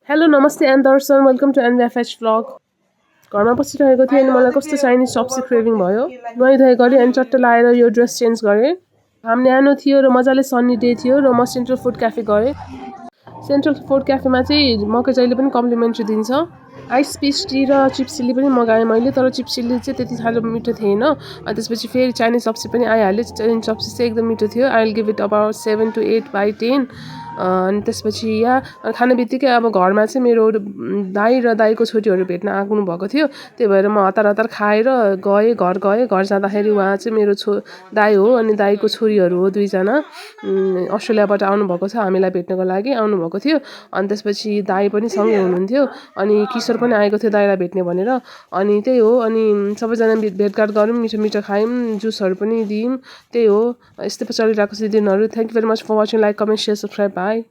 hello नमस्ते and Darshan welcome to NFH vlog घरमा बसिरहेको थिएँ अनि मलाई कस्तो चाइनिज चप्सी क्रेभिङ भयो नुहाइधुवाइ गरेँ अनि चट्ट लाएर यो ड्रेस चेन्ज गरेँ घाम न्यानो थियो र मजाले सन्नी डे थियो र म सेन्ट्रल फुड क्याफे गएँ सेन्ट्रल फुड क्याफेमा चाहिँ मकै जहिले पनि कम्प्लिमेन्ट्री दिन्छ आइस पिस टी र चिप्स चिल्ली पनि मगाएँ मैले तर चिप्स चिल्ली चाहिँ त्यति साह्रो मिठो थिएन अनि त्यसपछि फेरि चाइनिज चप्सी पनि आइहाल्यो चाइनिज चप्सी चाहिँ एकदम मिठो थियो I will give it about 7 to 8/10 अनि त्यसपछि यहाँ खाने बित्तिकै अब घरमा चाहिँ मेरो दाई र दाईको छोरीहरू भेट्न आउनु भएको थियो त्यही भएर म हतार हतार खाएर घर जाँदाखेरि उहाँ चाहिँ मेरो दाई हो अनि दाईको छोरीहरू हो दुईजना अस्ट्रेलियाबाट आउनुभएको छ हामीलाई भेट्नको लागि आउनुभएको थियो अनि त्यसपछि दाई पनि सँगै हुनुहुन्थ्यो अनि किशोर पनि आएको थियो दाईलाई भेट्ने भनेर अनि त्यही हो अनि सबैजना भेटघाट गऱ्यौँ मिठो मिठो खायौँ जुसहरू पनि दियौँ त्यही हो यस्तै चलिरहेको छ दिनहरू thank you very much for watching like comment share subscribe by